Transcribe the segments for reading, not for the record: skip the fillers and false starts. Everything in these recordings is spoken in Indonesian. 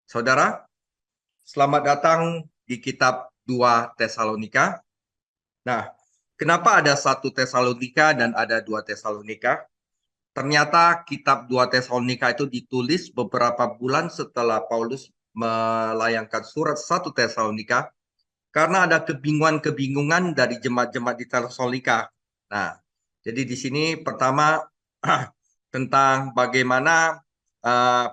Saudara, selamat datang di kitab 2 Tesalonika. Nah, kenapa ada 1 Tesalonika dan ada 2 Tesalonika? Ternyata kitab 2 Tesalonika itu ditulis beberapa bulan setelah Paulus melayangkan surat 1 Tesalonika karena ada kebingungan-kebingungan dari jemaat-jemaat di Tesalonika. Nah, jadi di sini pertama tentang bagaimana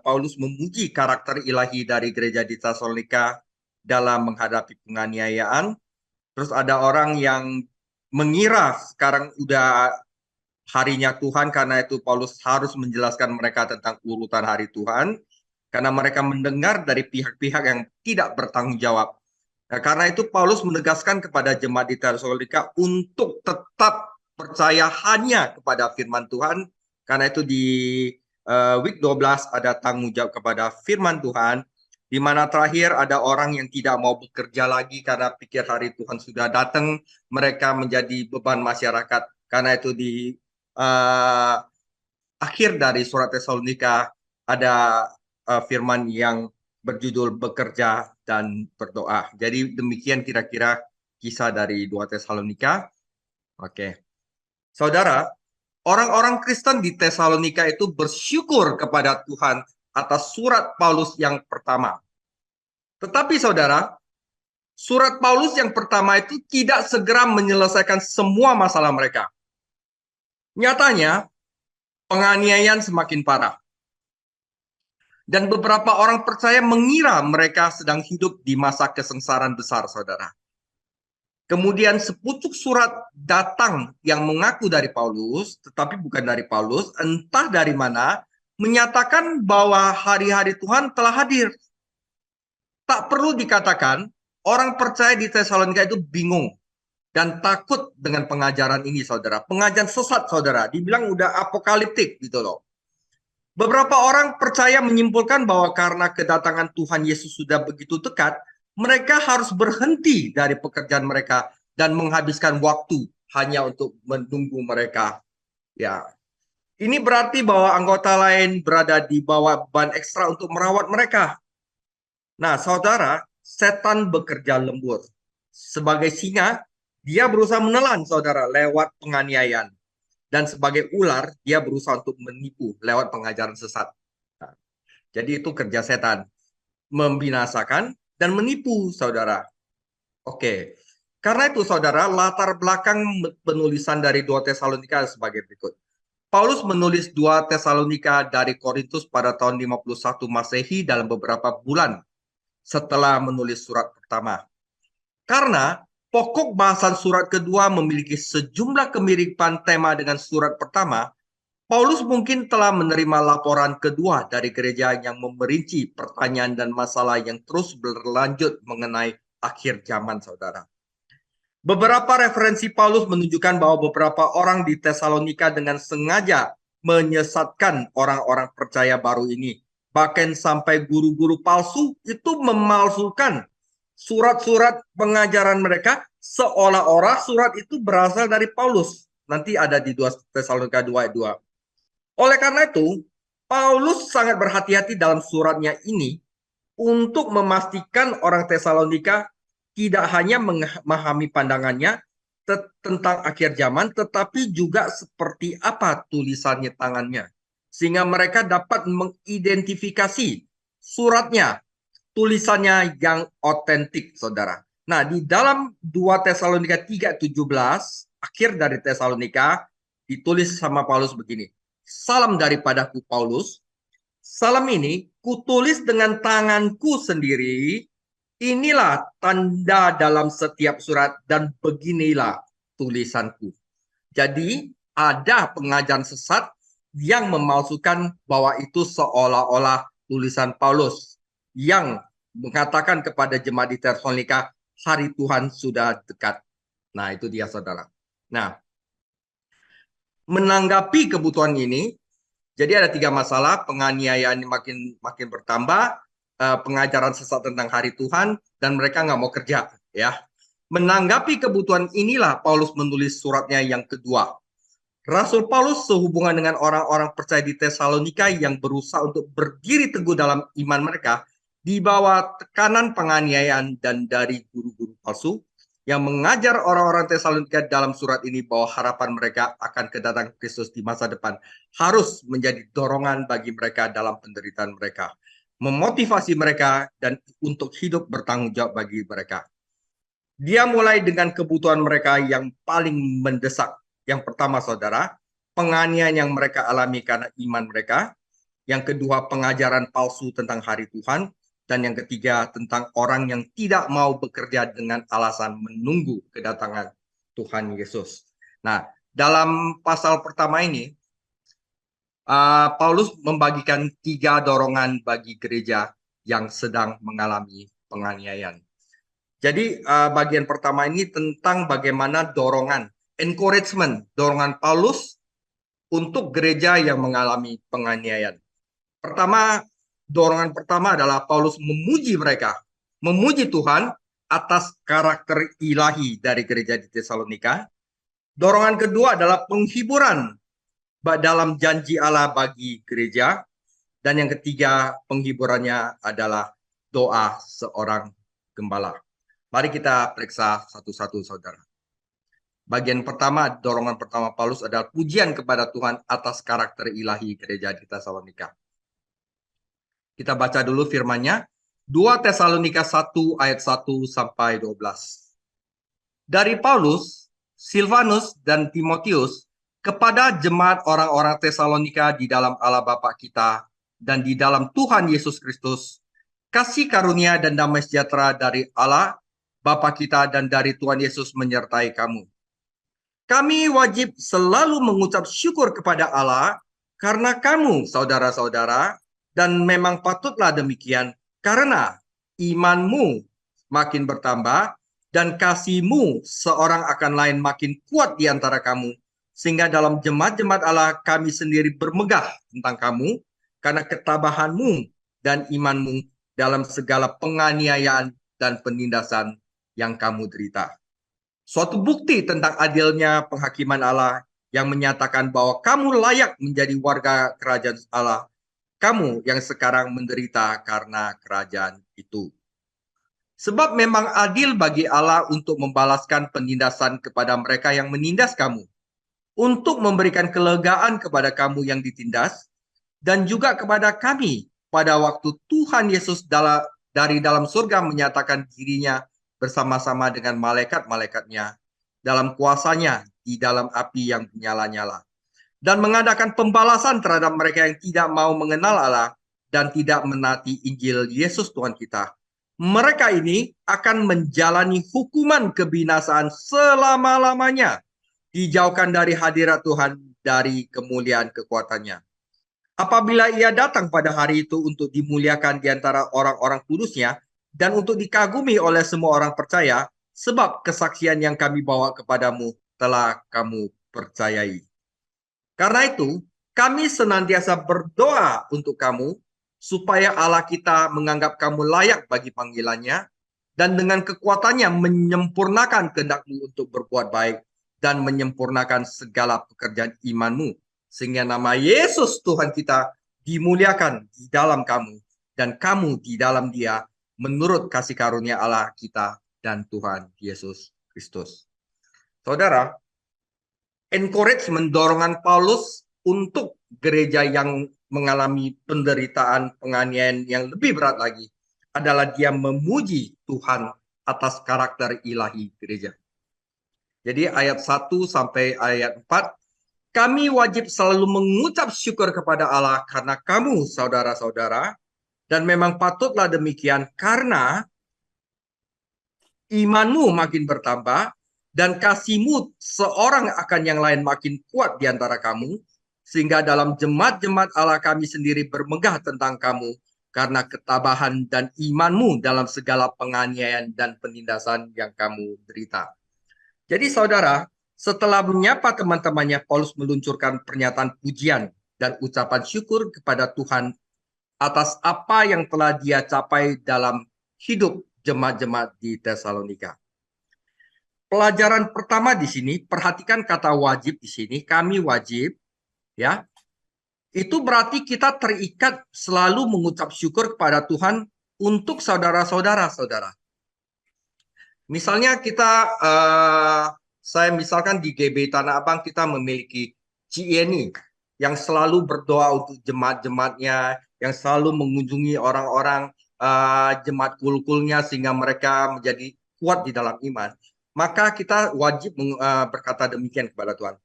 Paulus memuji karakter ilahi dari gereja di Tesalonika dalam menghadapi penganiayaan. Terus ada orang yang mengira sekarang udah harinya Tuhan, karena itu Paulus harus menjelaskan mereka tentang urutan hari Tuhan, karena mereka mendengar dari pihak-pihak yang tidak bertanggung jawab. Nah, karena itu Paulus menegaskan kepada jemaat di Tesalonika untuk tetap percaya hanya kepada firman Tuhan, karena itu di week 12 ada tanggung jawab kepada firman Tuhan, di mana terakhir ada orang yang tidak mau bekerja lagi karena pikir hari Tuhan sudah datang, mereka menjadi beban masyarakat. Karena itu di uh, akhir dari surat Tesalonika ada firman yang berjudul bekerja dan berdoa. Jadi demikian kira-kira kisah dari 2 Tesalonika. Oke. Saudara, orang-orang Kristen di Tesalonika itu bersyukur kepada Tuhan atas surat Paulus yang pertama. Tetapi saudara, surat Paulus yang pertama itu tidak segera menyelesaikan semua masalah mereka. Nyatanya, penganiayaan semakin parah. Dan beberapa orang percaya mengira mereka sedang hidup di masa kesengsaraan besar, saudara. Kemudian sepucuk surat datang yang mengaku dari Paulus, tetapi bukan dari Paulus, entah dari mana, menyatakan bahwa hari-hari Tuhan telah hadir. Tak perlu dikatakan, orang percaya di Tesalonika itu bingung dan takut dengan pengajaran ini, saudara. Pengajaran sesat, saudara. Dibilang udah apokaliptik gitu loh. Beberapa orang percaya menyimpulkan bahwa karena kedatangan Tuhan Yesus sudah begitu dekat, mereka harus berhenti dari pekerjaan mereka dan menghabiskan waktu hanya untuk menunggu mereka. Ya, ini berarti bahwa anggota lain berada di bawah beban ekstra untuk merawat mereka. Nah, saudara, setan bekerja lembut. Sebagai singa, dia berusaha menelan saudara lewat penganiayaan. Dan sebagai ular, dia berusaha untuk menipu lewat pengajaran sesat. Nah, jadi itu kerja setan. Membinasakan dan menipu, saudara. Oke. Karena itu, saudara, latar belakang penulisan dari 2 Tesalonika sebagai berikut. Paulus menulis 2 Tesalonika dari Korintus pada tahun 51 Masehi dalam beberapa bulan setelah menulis surat pertama. Karena pokok bahasan surat kedua memiliki sejumlah kemiripan tema dengan surat pertama, Paulus mungkin telah menerima laporan kedua dari gereja yang memperinci pertanyaan dan masalah yang terus berlanjut mengenai akhir zaman, saudara. Beberapa referensi Paulus menunjukkan bahwa beberapa orang di Tesalonika dengan sengaja menyesatkan orang-orang percaya baru ini. Bahkan sampai guru-guru palsu itu memalsukan surat-surat pengajaran mereka seolah-olah surat itu berasal dari Paulus. Nanti ada di 2 Tesalonika 2 ayat 2. Oleh karena itu, Paulus sangat berhati-hati dalam suratnya ini untuk memastikan orang Tesalonika tidak hanya memahami pandangannya tentang akhir zaman, tetapi juga seperti apa tulisannya tangannya. Sehingga mereka dapat mengidentifikasi suratnya, tulisannya yang otentik, saudara. Nah, di dalam 2 Tesalonika 3:17, akhir dari Tesalonika, ditulis sama Paulus begini. Salam daripadaku Paulus, salam ini kutulis dengan tanganku sendiri. Inilah tanda dalam setiap surat dan beginilah tulisanku. Jadi ada pengajaran sesat yang memalsukan bahwa itu seolah-olah tulisan Paulus yang mengatakan kepada jemaat di Tesalonika, hari Tuhan sudah dekat. Nah, itu dia, saudara. Nah, menanggapi kebutuhan ini, jadi ada 3 masalah: penganiayaan makin bertambah, pengajaran sesat tentang hari Tuhan, dan mereka nggak mau kerja. Ya, menanggapi kebutuhan inilah Paulus menulis suratnya yang kedua. Rasul Paulus sehubungan dengan orang-orang percaya di Tesalonika yang berusaha untuk berdiri teguh dalam iman mereka, di bawah tekanan penganiayaan dan dari guru-guru palsu yang mengajar orang-orang Tesalonika dalam surat ini bahwa harapan mereka akan kedatangan Kristus di masa depan harus menjadi dorongan bagi mereka dalam penderitaan mereka, memotivasi mereka dan untuk hidup bertanggung jawab bagi mereka. Dia mulai dengan kebutuhan mereka yang paling mendesak. Yang pertama, saudara, penganiayaan yang mereka alami karena iman mereka. Yang kedua, pengajaran palsu tentang hari Tuhan. Dan yang ketiga, tentang orang yang tidak mau bekerja dengan alasan menunggu kedatangan Tuhan Yesus. Nah, dalam pasal pertama ini, Paulus membagikan 3 dorongan bagi gereja yang sedang mengalami penganiayaan. Jadi bagian pertama ini tentang bagaimana dorongan, encouragement, dorongan Paulus untuk gereja yang mengalami penganiayaan. Dorongan pertama adalah Paulus memuji mereka, memuji Tuhan atas karakter ilahi dari gereja di Tesalonika. Dorongan kedua adalah penghiburan dalam janji Allah bagi gereja. Dan yang ketiga, penghiburannya adalah doa seorang gembala. Mari kita periksa satu-satu, saudara. Bagian pertama, dorongan pertama Paulus adalah pujian kepada Tuhan atas karakter ilahi gereja di Tesalonika. Kita baca dulu firman-Nya. 2 Tesalonika 1 ayat 1 sampai 12. Dari Paulus, Silvanus, dan Timotius kepada jemaat orang-orang Tesalonika di dalam Allah Bapa kita dan di dalam Tuhan Yesus Kristus, kasih karunia dan damai sejahtera dari Allah Bapa kita dan dari Tuhan Yesus menyertai kamu. Kami wajib selalu mengucap syukur kepada Allah karena kamu, saudara-saudara, dan memang patutlah demikian, karena imanmu makin bertambah dan kasihmu seorang akan lain makin kuat di antara kamu, sehingga dalam jemaat-jemaat Allah kami sendiri bermegah tentang kamu, karena ketabahanmu dan imanmu dalam segala penganiayaan dan penindasan yang kamu derita. Suatu bukti tentang adilnya penghakiman Allah yang menyatakan bahwa kamu layak menjadi warga kerajaan Allah, kamu yang sekarang menderita karena kerajaan itu. Sebab memang adil bagi Allah untuk membalaskan penindasan kepada mereka yang menindas kamu, untuk memberikan kelegaan kepada kamu yang ditindas, dan juga kepada kami pada waktu Tuhan Yesus dari dalam surga menyatakan dirinya bersama-sama dengan malaikat-malaikatnya dalam kuasanya di dalam api yang menyala-nyala, dan mengadakan pembalasan terhadap mereka yang tidak mau mengenal Allah dan tidak menaati Injil Yesus Tuhan kita. Mereka ini akan menjalani hukuman kebinasaan selama-lamanya, dijauhkan dari hadirat Tuhan, dari kemuliaan kekuatannya. Apabila ia datang pada hari itu untuk dimuliakan di antara orang-orang kudusnya dan untuk dikagumi oleh semua orang percaya, sebab kesaksian yang kami bawa kepadamu telah kamu percayai. Karena itu, kami senantiasa berdoa untuk kamu, supaya Allah kita menganggap kamu layak bagi panggilannya, dan dengan kekuatannya menyempurnakan kehendak-Mu untuk berbuat baik, dan menyempurnakan segala pekerjaan imanmu, sehingga nama Yesus Tuhan kita dimuliakan di dalam kamu, dan kamu di dalam Dia, menurut kasih karunia Allah kita dan Tuhan Yesus Kristus. Saudara, encouragement, dorongan Paulus untuk gereja yang mengalami penderitaan penganiayaan yang lebih berat lagi adalah dia memuji Tuhan atas karakter ilahi gereja. Jadi ayat 1 sampai ayat 4, kami wajib selalu mengucap syukur kepada Allah karena kamu, saudara-saudara, dan memang patutlah demikian karena imanmu makin bertambah dan kasihmu seorang akan yang lain makin kuat di antara kamu, sehingga dalam jemaat-jemaat Allah kami sendiri bermegah tentang kamu, karena ketabahan dan imanmu dalam segala penganiayaan dan penindasan yang kamu derita. Jadi saudara, setelah menyapa teman-temannya, Paulus meluncurkan pernyataan pujian dan ucapan syukur kepada Tuhan atas apa yang telah dia capai dalam hidup jemaat-jemaat di Tesalonika. Pelajaran pertama di sini, perhatikan kata wajib di sini, kami wajib, ya. Itu berarti kita terikat selalu mengucap syukur kepada Tuhan untuk saudara-saudara, saudara. Misalnya saya misalkan di GB Tanah Abang kita memiliki CINI yang selalu berdoa untuk jemaat-jemaatnya, yang selalu mengunjungi orang-orang jemaat kul-kulnya sehingga mereka menjadi kuat di dalam iman. Maka kita wajib berkata demikian kepada Tuhan,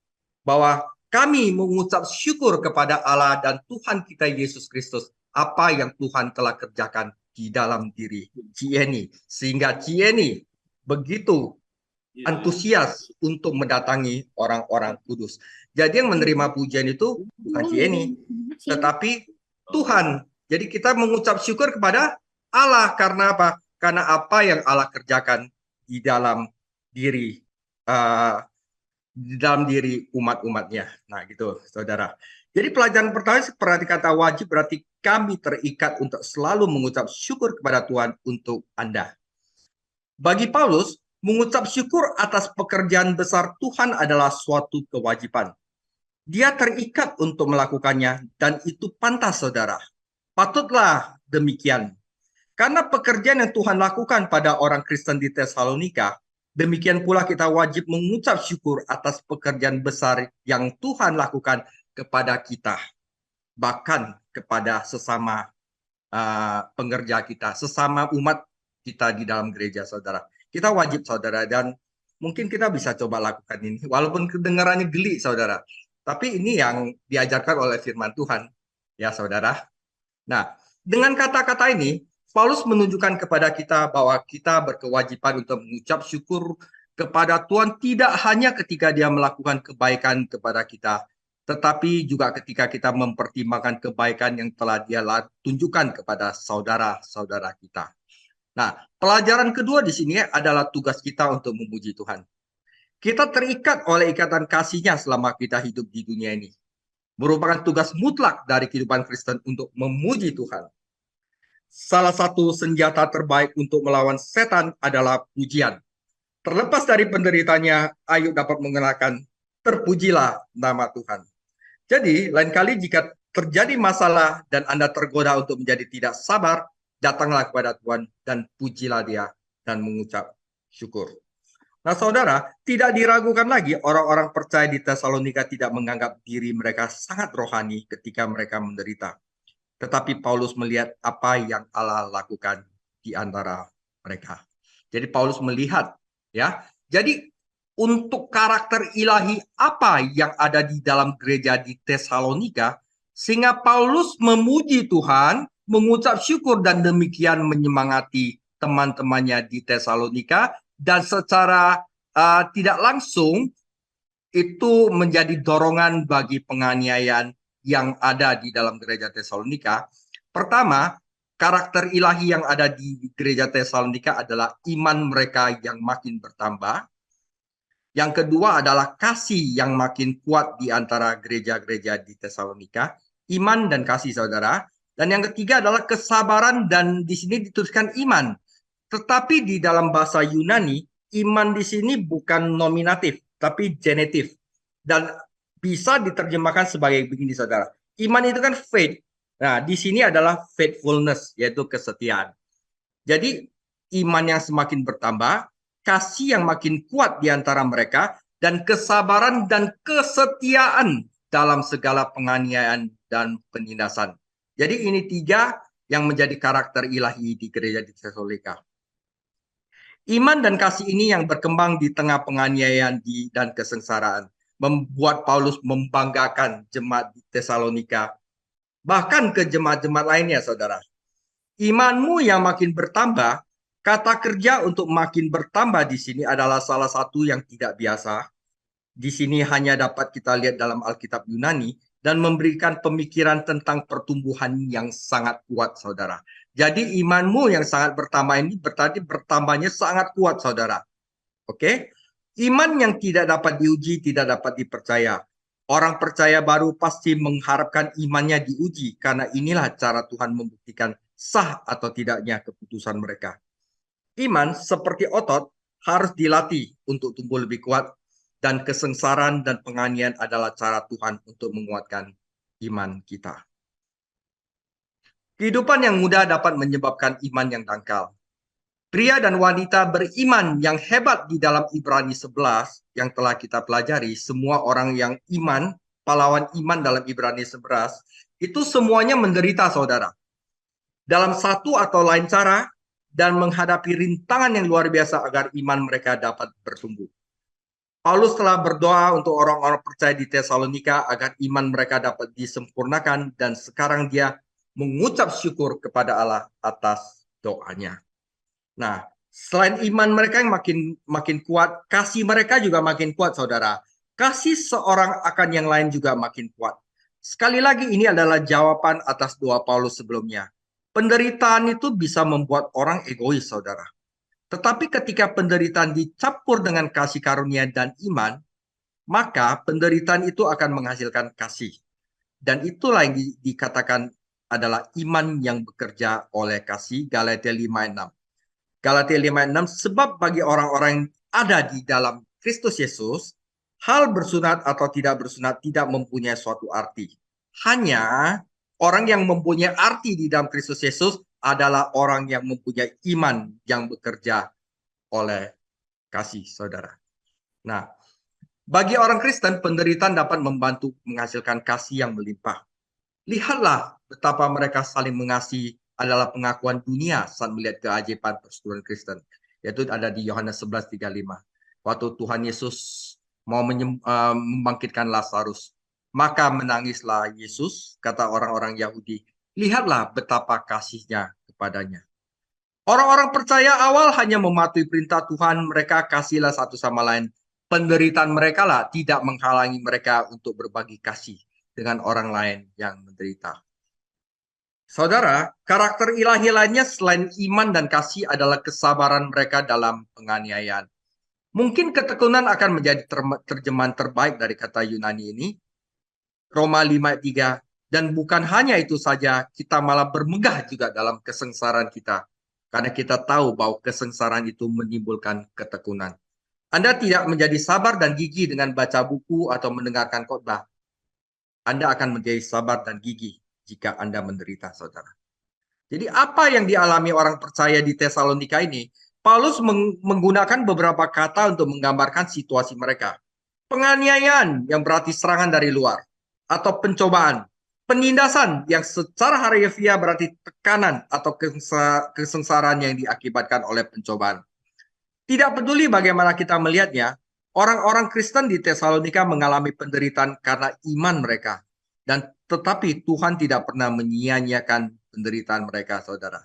bahwa kami mengucap syukur kepada Allah dan Tuhan kita Yesus Kristus apa yang Tuhan telah kerjakan di dalam diri CINI, sehingga CINI begitu antusias untuk mendatangi orang-orang kudus. Jadi yang menerima pujian itu bukan CINI, tetapi Tuhan. Jadi kita mengucap syukur kepada Allah karena apa? Karena apa yang Allah kerjakan di dalam diri umat-umatnya. Nah, gitu, saudara. Jadi pelajaran pertama seperti kata wajib berarti kami terikat untuk selalu mengucap syukur kepada Tuhan untuk Anda. Bagi Paulus, mengucap syukur atas pekerjaan besar Tuhan adalah suatu kewajiban. Dia terikat untuk melakukannya dan itu pantas, saudara. Patutlah demikian. Karena pekerjaan yang Tuhan lakukan pada orang Kristen di Tesalonika, demikian pula kita wajib mengucap syukur atas pekerjaan besar yang Tuhan lakukan kepada kita. Bahkan kepada sesama pengerja kita, sesama umat kita di dalam gereja, saudara. Kita wajib, saudara, dan mungkin kita bisa coba lakukan ini. Walaupun kedengarannya geli, saudara. Tapi ini yang diajarkan oleh firman Tuhan, ya saudara. Nah, dengan kata-kata ini, Paulus menunjukkan kepada kita bahwa kita berkewajiban untuk mengucap syukur kepada Tuhan tidak hanya ketika dia melakukan kebaikan kepada kita, tetapi juga ketika kita mempertimbangkan kebaikan yang telah dia tunjukkan kepada saudara-saudara kita. Nah, pelajaran kedua di sini adalah tugas kita untuk memuji Tuhan. Kita terikat oleh ikatan kasih-Nya selama kita hidup di dunia ini. Merupakan tugas mutlak dari kehidupan Kristen untuk memuji Tuhan. Salah satu senjata terbaik untuk melawan setan adalah pujian. Terlepas dari penderitanya, Ayub dapat mengenalkan, terpujilah nama Tuhan. Jadi, lain kali jika terjadi masalah dan Anda tergoda untuk menjadi tidak sabar, datanglah kepada Tuhan dan pujilah Dia dan mengucap syukur. Nah, saudara, tidak diragukan lagi orang-orang percaya di Tesalonika tidak menganggap diri mereka sangat rohani ketika mereka menderita. Tetapi Paulus melihat apa yang Allah lakukan di antara mereka. Jadi Paulus melihat, ya. Jadi untuk karakter ilahi apa yang ada di dalam gereja di Tesalonika, sehingga Paulus memuji Tuhan, mengucap syukur dan demikian menyemangati teman-temannya di Tesalonika, dan secara tidak langsung itu menjadi dorongan bagi penganiayaan yang ada di dalam gereja Tesalonika. Pertama, karakter ilahi yang ada di gereja Tesalonika adalah iman mereka yang makin bertambah. Yang kedua adalah kasih yang makin kuat di antara gereja-gereja di Tesalonika, iman dan kasih, saudara. Dan yang ketiga adalah kesabaran, dan di sini dituliskan iman. Tetapi di dalam bahasa Yunani, iman di sini bukan nominatif, tapi genitif. Dan bisa diterjemahkan sebagai begini, saudara. Iman itu kan faith. Nah, di sini adalah faithfulness, yaitu kesetiaan. Jadi, iman yang semakin bertambah, kasih yang makin kuat di antara mereka, dan kesabaran dan kesetiaan dalam segala penganiayaan dan penindasan. Jadi ini tiga yang menjadi karakter ilahi di gereja di Tesalonika. Iman dan kasih ini yang berkembang di tengah penganiayaan dan kesengsaraan membuat Paulus membanggakan jemaat di Tesalonika, bahkan ke jemaat-jemaat lainnya, saudara. Imanmu yang makin bertambah, kata kerja untuk makin bertambah di sini adalah salah satu yang tidak biasa. Di sini hanya dapat kita lihat dalam Alkitab Yunani dan memberikan pemikiran tentang pertumbuhan yang sangat kuat, saudara. Jadi imanmu yang sangat bertambah ini berarti bertambahnya sangat kuat, saudara. Oke? Iman yang tidak dapat diuji, tidak dapat dipercaya. Orang percaya baru pasti mengharapkan imannya diuji, karena inilah cara Tuhan membuktikan sah atau tidaknya keputusan mereka. Iman seperti otot harus dilatih untuk tumbuh lebih kuat, dan kesengsaraan dan penganiayaan adalah cara Tuhan untuk menguatkan iman kita. Kehidupan yang mudah dapat menyebabkan iman yang dangkal. Pria dan wanita beriman yang hebat di dalam Ibrani 11 yang telah kita pelajari, semua orang yang iman, pahlawan iman dalam Ibrani 11, itu semuanya menderita, saudara. Dalam satu atau lain cara, dan menghadapi rintangan yang luar biasa agar iman mereka dapat bertumbuh. Paulus telah berdoa untuk orang-orang percaya di Tesalonika agar iman mereka dapat disempurnakan, dan sekarang dia mengucap syukur kepada Allah atas doanya. Nah, selain iman mereka yang makin kuat, kasih mereka juga makin kuat, saudara. Kasih seorang akan yang lain juga makin kuat. Sekali lagi, ini adalah jawaban atas doa Paulus sebelumnya. Penderitaan itu bisa membuat orang egois, saudara. Tetapi ketika penderitaan dicampur dengan kasih karunia dan iman, maka penderitaan itu akan menghasilkan kasih. Dan itulah yang dikatakan adalah iman yang bekerja oleh kasih, Galatia 5:6. Galatia 5:6, sebab bagi orang-orang yang ada di dalam Kristus Yesus, hal bersunat atau tidak bersunat tidak mempunyai suatu arti. Hanya orang yang mempunyai arti di dalam Kristus Yesus adalah orang yang mempunyai iman yang bekerja oleh kasih, saudara. Nah, bagi orang Kristen, penderitaan dapat membantu menghasilkan kasih yang melimpah. Lihatlah betapa mereka saling mengasihi adalah pengakuan dunia saat melihat keajaiban persekutuan Kristen. Yaitu ada di Yohanes 11:35. Waktu Tuhan Yesus mau membangkitkan Lazarus, maka menangislah Yesus, kata orang-orang Yahudi. Lihatlah betapa kasihnya kepadanya. Orang-orang percaya awal hanya mematuhi perintah Tuhan, mereka kasihlah satu sama lain. Penderitaan mereka lah tidak menghalangi mereka untuk berbagi kasih dengan orang lain yang menderita. Saudara, karakter ilahi lainnya selain iman dan kasih adalah kesabaran mereka dalam penganiayaan. Mungkin ketekunan akan menjadi terjemahan terbaik dari kata Yunani ini. Roma 5:3. Dan bukan hanya itu saja, kita malah bermegah juga dalam kesengsaraan kita. Karena kita tahu bahwa kesengsaraan itu menimbulkan ketekunan. Anda tidak menjadi sabar dan gigih dengan baca buku atau mendengarkan khotbah. Anda akan menjadi sabar dan gigih jika Anda menderita, saudara. Jadi apa yang dialami orang percaya di Tesalonika ini? Paulus menggunakan beberapa kata untuk menggambarkan situasi mereka. Penganiayaan yang berarti serangan dari luar, atau pencobaan. Penindasan yang secara harfiah berarti tekanan atau kesengsaraan yang diakibatkan oleh pencobaan. Tidak peduli bagaimana kita melihatnya, orang-orang Kristen di Tesalonika mengalami penderitaan karena iman mereka. Dan tetapi Tuhan tidak pernah menyia-nyiakan penderitaan mereka, saudara.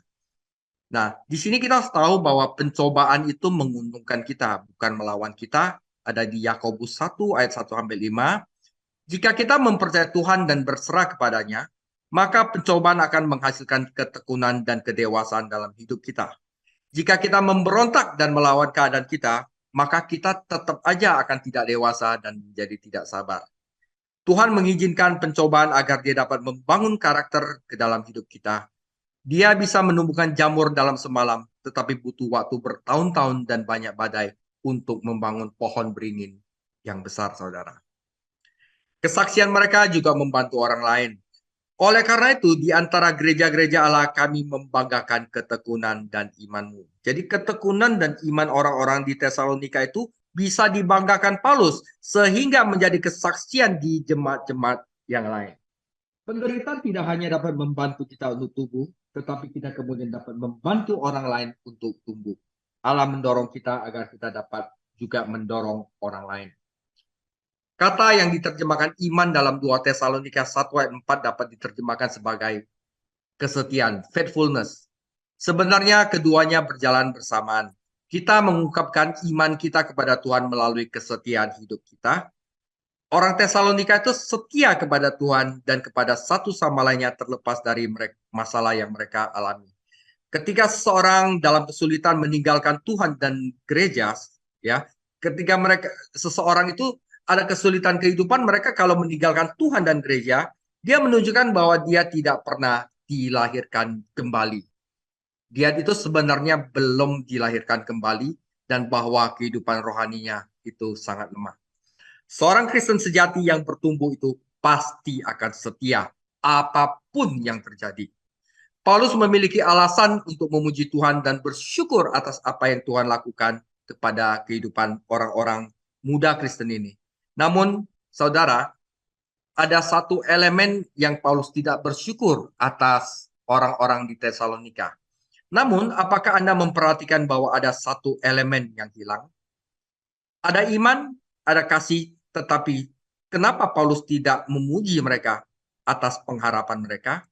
Nah, di sini kita harus tahu bahwa pencobaan itu menguntungkan kita, bukan melawan kita. Ada di Yakobus 1 ayat 1-5. Jika kita mempercayai Tuhan dan berserah kepadanya, maka pencobaan akan menghasilkan ketekunan dan kedewasaan dalam hidup kita. Jika kita memberontak dan melawan keadaan kita, maka kita tetap aja akan tidak dewasa dan menjadi tidak sabar. Tuhan mengizinkan pencobaan agar dia dapat membangun karakter ke dalam hidup kita. Dia bisa menumbuhkan jamur dalam semalam, tetapi butuh waktu bertahun-tahun dan banyak badai untuk membangun pohon beringin yang besar, saudara. Kesaksian mereka juga membantu orang lain. Oleh karena itu, di antara gereja-gereja Allah kami membanggakan ketekunan dan imanmu. Jadi ketekunan dan iman orang-orang di Tesalonika itu bisa dibanggakan Paulus sehingga menjadi kesaksian di jemaat-jemaat yang lain. Penderitaan tidak hanya dapat membantu kita untuk tumbuh, tetapi kita kemudian dapat membantu orang lain untuk tumbuh. Allah mendorong kita agar kita dapat juga mendorong orang lain. Kata yang diterjemahkan iman dalam 2 Tesalonika 1 ayat 4 dapat diterjemahkan sebagai kesetiaan, faithfulness. Sebenarnya keduanya berjalan bersamaan. Kita mengungkapkan iman kita kepada Tuhan melalui kesetiaan hidup kita. Orang Tesalonika itu setia kepada Tuhan dan kepada satu sama lainnya terlepas dari masalah yang mereka alami. Ketika seseorang dalam kesulitan meninggalkan Tuhan dan gereja, ya, ketika seseorang itu ada kesulitan kehidupan, mereka kalau meninggalkan Tuhan dan gereja, dia menunjukkan bahwa dia tidak pernah dilahirkan kembali. Dia itu sebenarnya belum dilahirkan kembali dan bahwa kehidupan rohaninya itu sangat lemah. Seorang Kristen sejati yang bertumbuh itu pasti akan setia apapun yang terjadi. Paulus memiliki alasan untuk memuji Tuhan dan bersyukur atas apa yang Tuhan lakukan kepada kehidupan orang-orang muda Kristen ini. Namun, saudara, ada satu elemen yang Paulus tidak bersyukur atas orang-orang di Tesalonika. Namun, apakah Anda memperhatikan bahwa ada satu elemen yang hilang? Ada iman, ada kasih, tetapi kenapa Paulus tidak memuji mereka atas pengharapan mereka?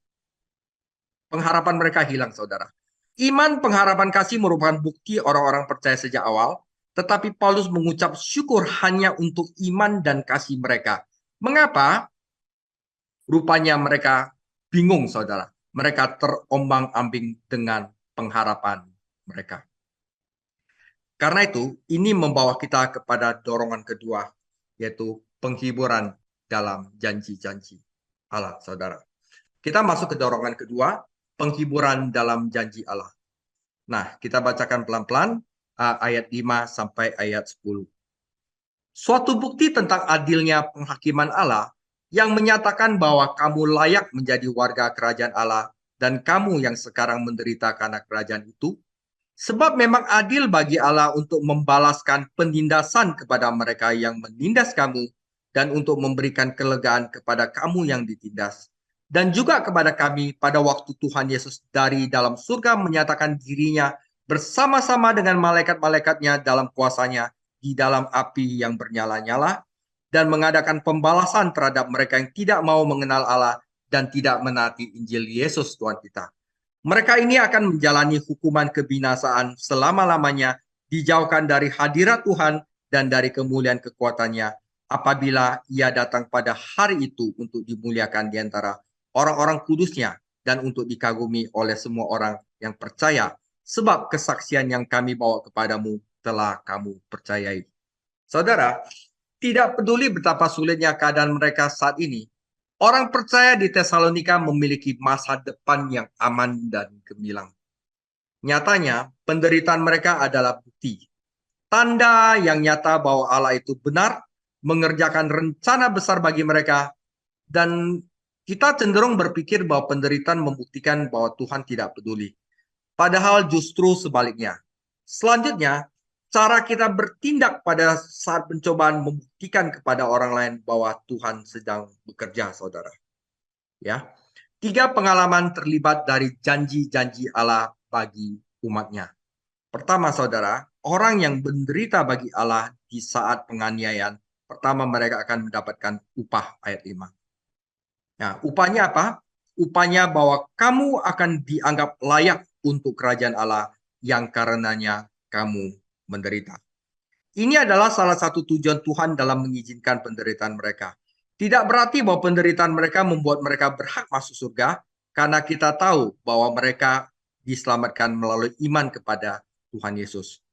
Pengharapan mereka hilang, saudara. Iman, pengharapan, kasih merupakan bukti orang-orang percaya sejak awal, tetapi Paulus mengucap syukur hanya untuk iman dan kasih mereka. Mengapa? Rupanya mereka bingung, saudara. Mereka terombang-ambing dengan pengharapan mereka. Karena itu, ini membawa kita kepada dorongan kedua, yaitu penghiburan dalam janji-janji Allah, saudara. Kita masuk ke dorongan kedua, penghiburan dalam janji Allah. Nah, kita bacakan pelan-pelan ayat 5 sampai ayat 10. Suatu bukti tentang adilnya penghakiman Allah yang menyatakan bahwa kamu layak menjadi warga kerajaan Allah dan kamu yang sekarang menderita karena kerajaan itu. Sebab memang adil bagi Allah untuk membalaskan penindasan kepada mereka yang menindas kamu dan untuk memberikan kelegaan kepada kamu yang ditindas. Dan juga kepada kami pada waktu Tuhan Yesus dari dalam surga menyatakan dirinya bersama-sama dengan malaikat-malaikatnya dalam kuasanya di dalam api yang bernyala-nyala dan mengadakan pembalasan terhadap mereka yang tidak mau mengenal Allah dan tidak menaati Injil Yesus Tuhan kita. Mereka ini akan menjalani hukuman kebinasaan selama-lamanya, dijauhkan dari hadirat Tuhan dan dari kemuliaan kekuatannya apabila ia datang pada hari itu untuk dimuliakan di antara orang-orang kudusnya dan untuk dikagumi oleh semua orang yang percaya, sebab kesaksian yang kami bawa kepadamu telah kamu percayai. Saudara, tidak peduli betapa sulitnya keadaan mereka saat ini, orang percaya di Tesalonika memiliki masa depan yang aman dan gemilang. Nyatanya, penderitaan mereka adalah bukti, tanda yang nyata bahwa Allah itu benar, mengerjakan rencana besar bagi mereka, dan kita cenderung berpikir bahwa penderitaan membuktikan bahwa Tuhan tidak peduli. Padahal justru sebaliknya. Selanjutnya, cara kita bertindak pada saat pencobaan membuktikan kepada orang lain bahwa Tuhan sedang bekerja, saudara. Ya, 3 pengalaman terlibat dari janji-janji Allah bagi umatnya. Pertama, saudara, orang yang menderita bagi Allah di saat penganiayaan, pertama mereka akan mendapatkan upah, ayat 5. Nah, upahnya apa? Upahnya bahwa kamu akan dianggap layak untuk kerajaan Allah yang karenanya kamu menderita. Ini adalah salah satu tujuan Tuhan dalam mengizinkan penderitaan mereka. Tidak berarti bahwa penderitaan mereka membuat mereka berhak masuk surga, karena kita tahu bahwa mereka diselamatkan melalui iman kepada Tuhan Yesus.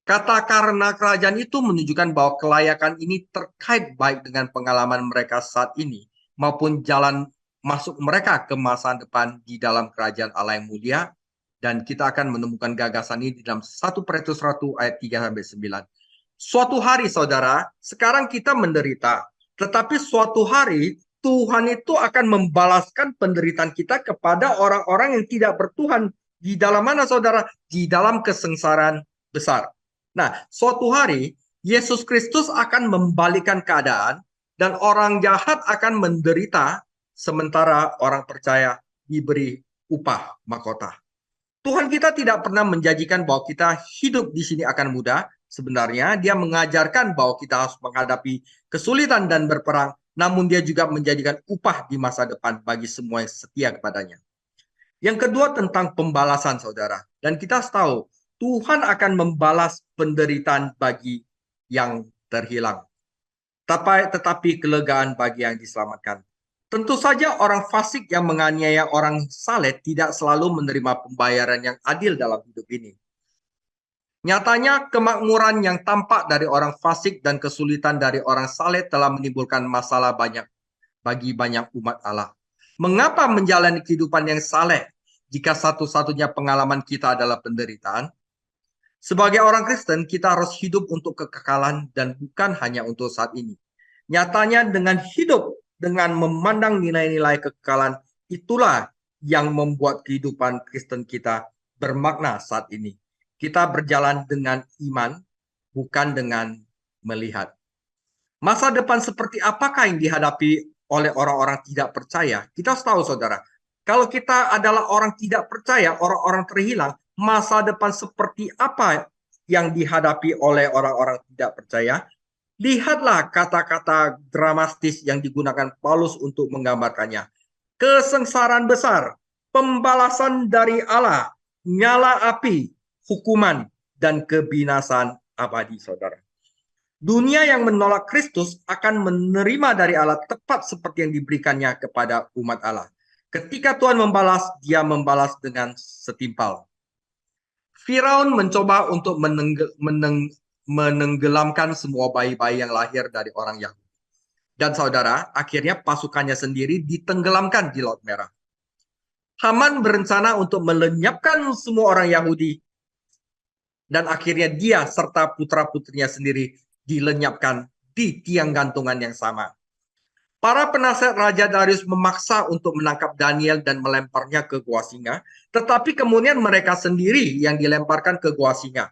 Kata karena kerajaan itu menunjukkan bahwa kelayakan ini terkait baik dengan pengalaman mereka saat ini, maupun jalan masuk mereka ke masa depan di dalam kerajaan Allah yang mulia. Dan kita akan menemukan gagasan ini di dalam 1 Petrus 1 ayat 3-9. Suatu hari, saudara, sekarang kita menderita, tetapi suatu hari Tuhan itu akan membalaskan penderitaan kita kepada orang-orang yang tidak bertuhan. Di dalam mana, saudara? Di dalam kesengsaraan besar. Nah, suatu hari Yesus Kristus akan membalikkan keadaan dan orang jahat akan menderita sementara orang percaya diberi upah mahkota. Tuhan kita tidak pernah menjanjikan bahwa kita hidup di sini akan mudah. Sebenarnya dia mengajarkan bahwa kita harus menghadapi kesulitan dan berperang, namun dia juga menjadikan upah di masa depan bagi semua yang setia kepadanya. Yang kedua tentang pembalasan, saudara. Dan kita tahu Tuhan akan membalas penderitaan bagi yang terhilang, tetapi kelegaan bagi yang diselamatkan. Tentu saja orang fasik yang menganiaya orang saleh tidak selalu menerima pembayaran yang adil dalam hidup ini. Nyatanya kemakmuran yang tampak dari orang fasik dan kesulitan dari orang saleh telah menimbulkan masalah banyak bagi banyak umat Allah. Mengapa menjalani kehidupan yang saleh jika satu-satunya pengalaman kita adalah penderitaan? Sebagai orang Kristen, kita harus hidup untuk kekekalan dan bukan hanya untuk saat ini. Nyatanya dengan hidup, dengan memandang nilai-nilai kekekalan, itulah yang membuat kehidupan Kristen kita bermakna saat ini. Kita berjalan dengan iman, bukan dengan melihat. Masa depan seperti apakah yang dihadapi oleh orang-orang tidak percaya? Kita harus tahu, saudara. Kalau kita adalah orang tidak percaya, orang-orang terhilang, masa depan seperti apa yang dihadapi oleh orang-orang tidak percaya? Lihatlah kata-kata dramatis yang digunakan Paulus untuk menggambarkannya. Kesengsaraan besar, pembalasan dari Allah, nyala api, hukuman, dan kebinasaan abadi, saudara. Dunia yang menolak Kristus akan menerima dari Allah tepat seperti yang diberikannya kepada umat Allah. Ketika Tuhan membalas, dia membalas dengan setimpal. Firaun mencoba untuk menenggelamkan semua bayi-bayi yang lahir dari orang Yahudi. Dan saudara, akhirnya pasukannya sendiri ditenggelamkan di Laut Merah. Haman berencana untuk melenyapkan semua orang Yahudi. Dan akhirnya dia serta putra-putrinya sendiri dilenyapkan di tiang gantungan yang sama. Para penasihat Raja Darius memaksa untuk menangkap Daniel dan melemparnya ke gua singa, tetapi kemudian mereka sendiri yang dilemparkan ke gua singa.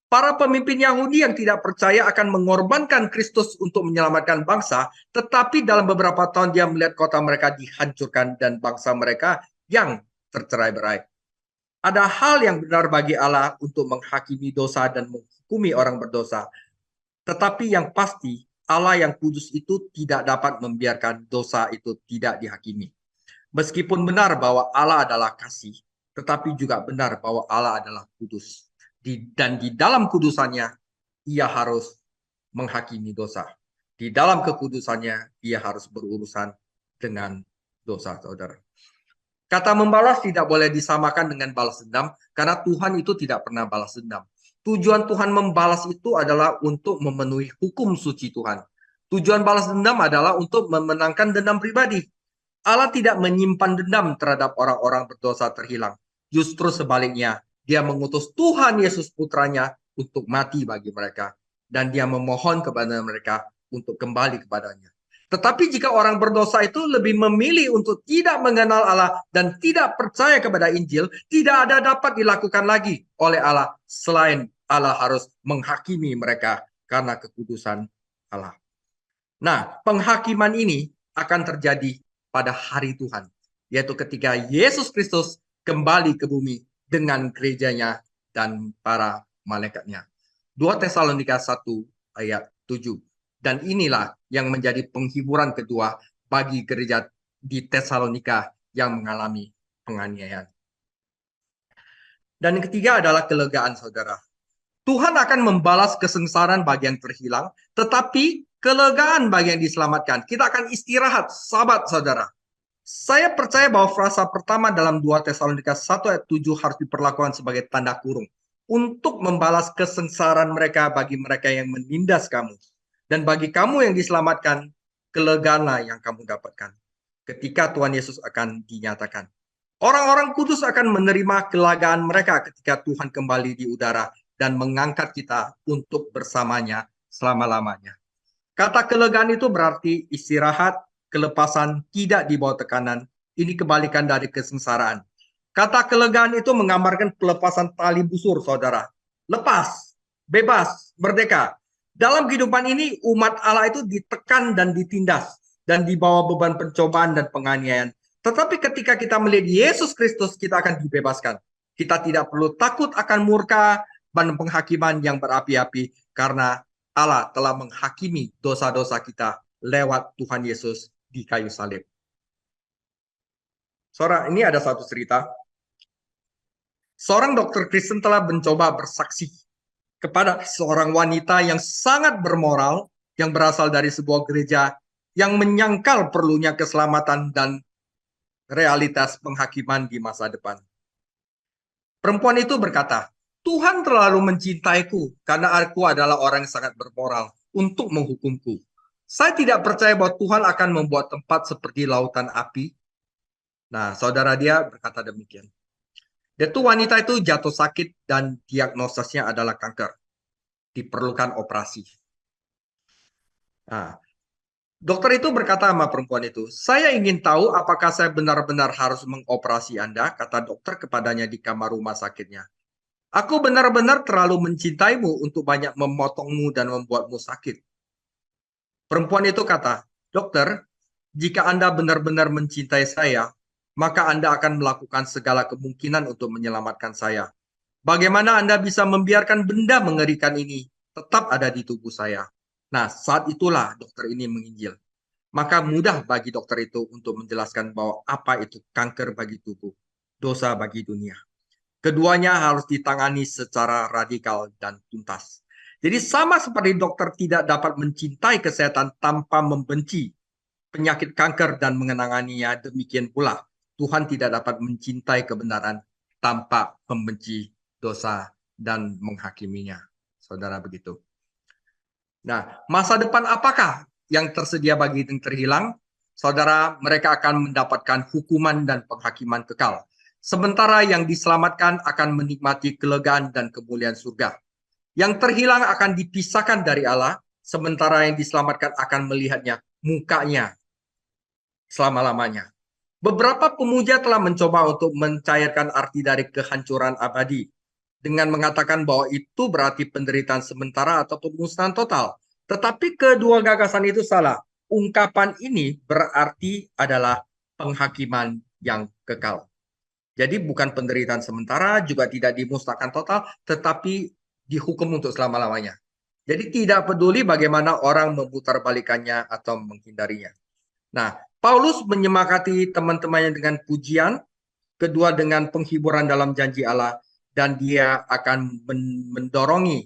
Para pemimpin Yahudi yang tidak percaya akan mengorbankan Kristus untuk menyelamatkan bangsa, tetapi dalam beberapa tahun dia melihat kota mereka dihancurkan dan bangsa mereka yang tercerai-berai. Ada hal yang benar bagi Allah untuk menghakimi dosa dan menghukumi orang berdosa. Tetapi yang pasti, Allah yang kudus itu tidak dapat membiarkan dosa itu tidak dihakimi. Meskipun benar bahwa Allah adalah kasih, tetapi juga benar bahwa Allah adalah kudus. Dan di dalam kudusannya, ia harus menghakimi dosa. Di dalam kekudusannya, ia harus berurusan dengan dosa, saudara. Kata membalas tidak boleh disamakan dengan balas dendam, karena Tuhan itu tidak pernah balas dendam. Tujuan Tuhan membalas itu adalah untuk memenuhi hukum suci Tuhan. Tujuan balas dendam adalah untuk memenangkan dendam pribadi. Allah tidak menyimpan dendam terhadap orang-orang berdosa terhilang. Justru sebaliknya, dia mengutus Tuhan Yesus putranya untuk mati bagi mereka. Dan dia memohon kepada mereka untuk kembali kepadanya. Tetapi jika orang berdosa itu lebih memilih untuk tidak mengenal Allah dan tidak percaya kepada Injil, tidak ada dapat dilakukan lagi oleh Allah selain Allah harus menghakimi mereka karena kekudusan Allah. Nah, penghakiman ini akan terjadi pada hari Tuhan, yaitu ketika Yesus Kristus kembali ke bumi dengan gerejanya dan para malaikatnya. 2 Tesalonika 1 ayat 7. Dan inilah yang menjadi penghiburan kedua bagi gereja di Tesalonika yang mengalami penganiayaan. Dan yang ketiga adalah kelegaan, saudara. Tuhan akan membalas kesengsaraan bagi yang terhilang, tetapi kelegaan bagi yang diselamatkan. Kita akan istirahat, sahabat saudara. Saya percaya bahwa frasa pertama dalam 2 Tesalonika 1 ayat 7 harus diperlakukan sebagai tanda kurung untuk membalas kesengsaraan mereka bagi mereka yang menindas kamu. Dan bagi kamu yang diselamatkan, kelegaanlah yang kamu dapatkan ketika Tuhan Yesus akan dinyatakan. Orang-orang kudus akan menerima kelegaan mereka ketika Tuhan kembali di udara dan mengangkat kita untuk bersamanya selama-lamanya. Kata kelegaan itu berarti istirahat, kelepasan, tidak di bawah tekanan. Ini kebalikan dari kesengsaraan. Kata kelegaan itu menggambarkan pelepasan tali busur, saudara. Lepas, bebas, merdeka. Dalam kehidupan ini, umat Allah itu ditekan dan ditindas dan dibawa beban pencobaan dan penganiayaan. Tetapi ketika kita melihat Yesus Kristus, kita akan dibebaskan. Kita tidak perlu takut akan murka dan penghakiman yang berapi-api, karena Allah telah menghakimi dosa-dosa kita lewat Tuhan Yesus di kayu salib. Saudara, ini ada satu cerita. Seorang dokter Kristen telah mencoba bersaksi kepada seorang wanita yang sangat bermoral, yang berasal dari sebuah gereja yang menyangkal perlunya keselamatan dan realitas penghakiman di masa depan. Perempuan itu berkata, Tuhan terlalu mencintaiku karena aku adalah orang yang sangat bermoral untuk menghukumku. Saya tidak percaya bahwa Tuhan akan membuat tempat seperti lautan api. Nah, saudara dia berkata demikian. Wanita itu jatuh sakit dan diagnosisnya adalah kanker. Diperlukan operasi. Nah, Dokter itu berkata sama perempuan itu, "Saya ingin tahu apakah saya benar-benar harus mengoperasi Anda," kata dokter kepadanya di kamar rumah sakitnya. "Aku benar-benar terlalu mencintaimu untuk banyak memotongmu dan membuatmu sakit." Perempuan itu kata, "Dokter, jika Anda benar-benar mencintai saya, maka Anda akan melakukan segala kemungkinan untuk menyelamatkan saya. Bagaimana Anda bisa membiarkan benda mengerikan ini tetap ada di tubuh saya?" Nah, saat itulah dokter ini menginjil. Maka mudah bagi dokter itu untuk menjelaskan bahwa apa itu kanker bagi tubuh, dosa bagi dunia. Keduanya harus ditangani secara radikal dan tuntas. Jadi sama seperti dokter tidak dapat mencintai kesehatan tanpa membenci penyakit kanker dan mengenanganinya, demikian pula Tuhan tidak dapat mencintai kebenaran tanpa membenci dosa dan menghakiminya. Saudara begitu. Nah, masa depan apakah yang tersedia bagi yang terhilang? Saudara, mereka akan mendapatkan hukuman dan penghakiman kekal. Sementara yang diselamatkan akan menikmati kelegaan dan kemuliaan surga. Yang terhilang akan dipisahkan dari Allah, sementara yang diselamatkan akan melihatnya, mukanya selama-lamanya. Beberapa pemuja telah mencoba untuk mencairkan arti dari kehancuran abadi dengan mengatakan bahwa itu berarti penderitaan sementara atau pemusnahan total. Tetapi kedua gagasan itu salah. Ungkapan ini berarti adalah penghakiman yang kekal. Jadi bukan penderitaan sementara, juga tidak dimusnahkan total, tetapi dihukum untuk selama-lamanya. Jadi tidak peduli bagaimana orang memutarbalikannya atau menghindarinya. Nah, Paulus menyemangati teman-temannya dengan pujian, kedua dengan penghiburan dalam janji Allah, dan dia akan mendorongi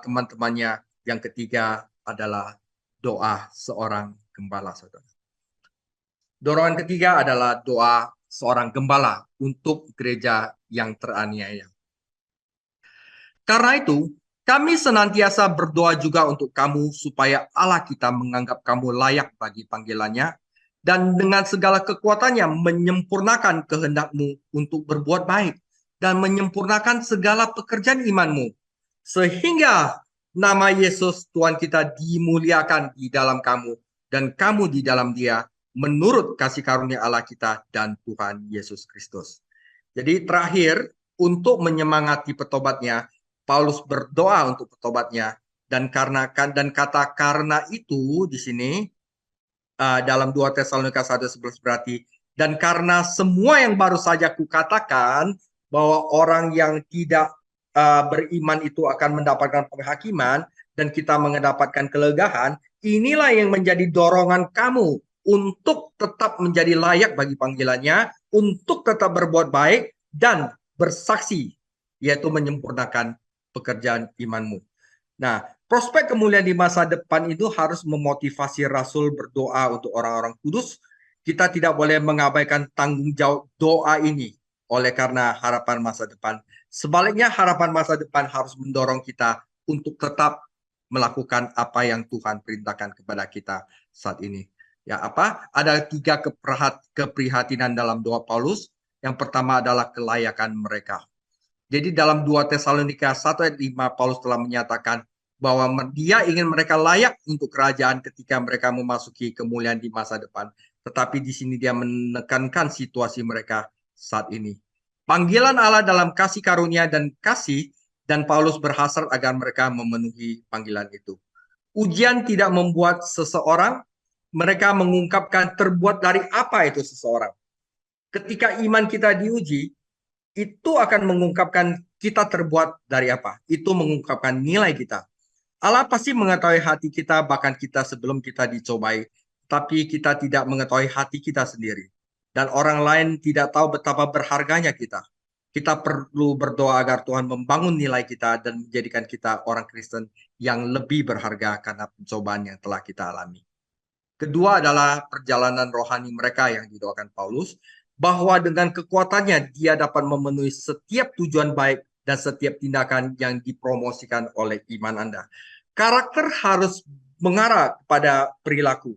teman-temannya. Yang ketiga adalah doa seorang gembala, saudara. Dorongan ketiga adalah doa seorang gembala untuk gereja yang teraniaya. Karena itu, kami senantiasa berdoa juga untuk kamu supaya Allah kita menganggap kamu layak bagi panggilannya dan dengan segala kekuatannya menyempurnakan kehendakmu untuk berbuat baik dan menyempurnakan segala pekerjaan imanmu. Sehingga nama Yesus Tuhan kita dimuliakan di dalam kamu dan kamu di dalam dia menurut kasih karunia Allah kita dan Tuhan Yesus Kristus. Jadi terakhir, untuk menyemangati petobatnya, Paulus berdoa untuk petobatnya dan kata karena itu di sini dalam 2 Tesalonika 1:11 berarti dan karena semua yang baru saja kukatakan bahwa orang yang tidak beriman itu akan mendapatkan penghakiman dan kita mendapatkan kelegaan, inilah yang menjadi dorongan kamu untuk tetap menjadi layak bagi panggilannya, untuk tetap berbuat baik dan bersaksi, yaitu menyempurnakan pekerjaan imanmu. Nah, prospek kemuliaan di masa depan itu harus memotivasi Rasul berdoa untuk orang-orang kudus. Kita tidak boleh mengabaikan tanggung jawab doa ini oleh karena harapan masa depan. Sebaliknya, harapan masa depan harus mendorong kita untuk tetap melakukan apa yang Tuhan perintahkan kepada kita saat ini. Ya, apa? Ada 3 keprihatinan dalam doa Paulus. Yang pertama adalah kelayakan mereka. Jadi dalam 2 Tesalonika 1 ayat 5 Paulus telah menyatakan bahwa dia ingin mereka layak untuk kerajaan ketika mereka memasuki kemuliaan di masa depan. Tetapi di sini dia menekankan situasi mereka saat ini. Panggilan Allah dalam kasih karunia dan kasih, dan Paulus berhasrat agar mereka memenuhi panggilan itu. Ujian tidak membuat seseorang, mereka mengungkapkan terbuat dari apa itu seseorang. Ketika iman kita diuji, itu akan mengungkapkan kita terbuat dari apa. Itu mengungkapkan nilai kita. Allah pasti mengetahui hati kita, bahkan kita sebelum kita dicobai. Tapi kita tidak mengetahui hati kita sendiri. Dan orang lain tidak tahu betapa berharganya kita. Kita perlu berdoa agar Tuhan membangun nilai kita dan menjadikan kita orang Kristen yang lebih berharga karena pencobaan yang telah kita alami. Kedua adalah perjalanan rohani mereka yang didoakan Paulus, bahwa dengan kekuatannya dia dapat memenuhi setiap tujuan baik dan setiap tindakan yang dipromosikan oleh iman Anda. Karakter harus mengarah pada perilaku.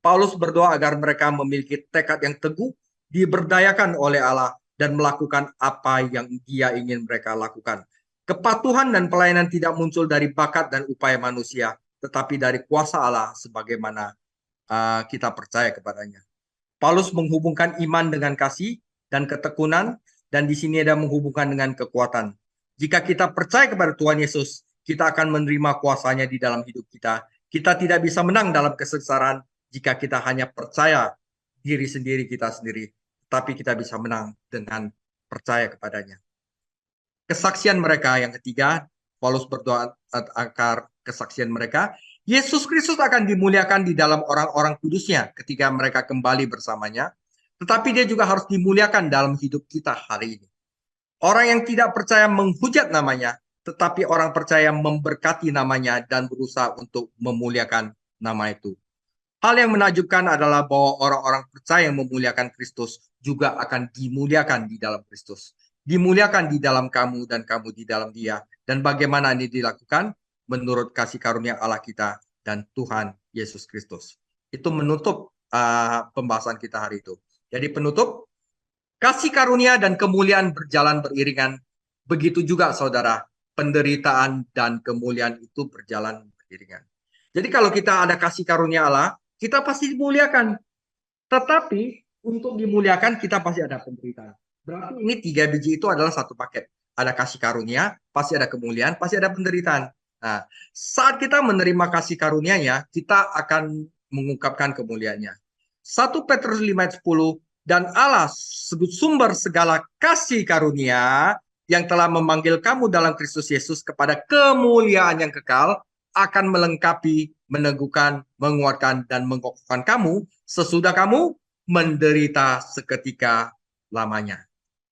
Paulus berdoa agar mereka memiliki tekad yang teguh, diberdayakan oleh Allah, dan melakukan apa yang dia ingin mereka lakukan. Kepatuhan dan pelayanan tidak muncul dari bakat dan upaya manusia, tetapi dari kuasa Allah sebagaimana kita percaya kepadanya. Paulus menghubungkan iman dengan kasih dan ketekunan, dan di sini ada menghubungkan dengan kekuatan. Jika kita percaya kepada Tuhan Yesus, kita akan menerima kuasanya di dalam hidup kita. Kita tidak bisa menang dalam kesengsaraan jika kita hanya percaya diri sendiri kita sendiri, tapi kita bisa menang dengan percaya kepadanya. Kesaksian mereka yang ketiga, Paulus berdoa agar kesaksian mereka, Yesus Kristus akan dimuliakan di dalam orang-orang kudusnya ketika mereka kembali bersamanya, tetapi dia juga harus dimuliakan dalam hidup kita hari ini. Orang yang tidak percaya menghujat namanya, tetapi orang percaya memberkati namanya dan berusaha untuk memuliakan nama itu. Hal yang menakjubkan adalah bahwa orang-orang percaya yang memuliakan Kristus juga akan dimuliakan di dalam Kristus. Dimuliakan di dalam kamu dan kamu di dalam dia. Dan bagaimana ini dilakukan? Menurut kasih karunia Allah kita dan Tuhan Yesus Kristus. Itu menutup pembahasan kita hari itu. Jadi penutup, kasih karunia dan kemuliaan berjalan beriringan. Begitu juga saudara, penderitaan dan kemuliaan itu berjalan beriringan. Jadi kalau kita ada kasih karunia Allah, kita pasti dimuliakan. Tetapi untuk dimuliakan kita pasti ada penderitaan. Berarti ini 3 biji itu adalah satu paket. Ada kasih karunia, pasti ada kemuliaan, pasti ada penderitaan. Nah, saat kita menerima kasih karunia-Nya, kita akan mengungkapkan kemuliaannya. 1 Petrus 5 ayat 10, dan Allah sumber segala kasih karunia yang telah memanggil kamu dalam Kristus Yesus kepada kemuliaan yang kekal, akan melengkapi, meneguhkan, menguatkan, dan mengokohkan kamu sesudah kamu menderita seketika lamanya.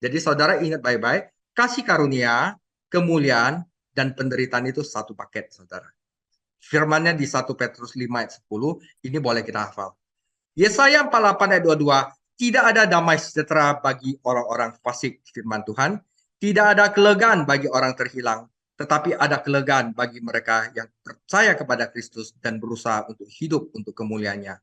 Jadi saudara ingat baik-baik, kasih karunia, kemuliaan, dan penderitaan itu satu paket, saudara. Firmannya di 1 Petrus 5 ayat 10, ini boleh kita hafal. Yesaya 48 ayat 22, tidak ada damai sejahtera bagi orang-orang fasik, firman Tuhan. Tidak ada kelegaan bagi orang terhilang, tetapi ada kelegaan bagi mereka yang percaya kepada Kristus dan berusaha untuk hidup untuk kemuliaannya.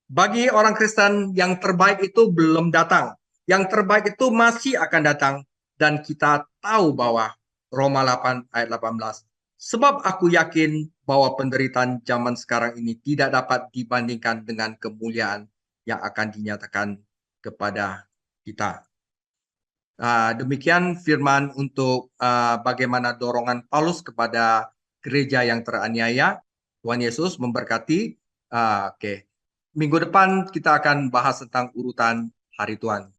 Bagi orang Kristen, yang terbaik itu belum datang. Yang terbaik itu masih akan datang. Dan kita tahu bahwa Roma 8 ayat 18, sebab aku yakin bahwa penderitaan zaman sekarang ini tidak dapat dibandingkan dengan kemuliaan yang akan dinyatakan kepada kita. Demikian firman untuk bagaimana dorongan Paulus kepada gereja yang teraniaya. Tuhan Yesus memberkati. Oke. Minggu depan kita akan bahas tentang urutan hari Tuhan.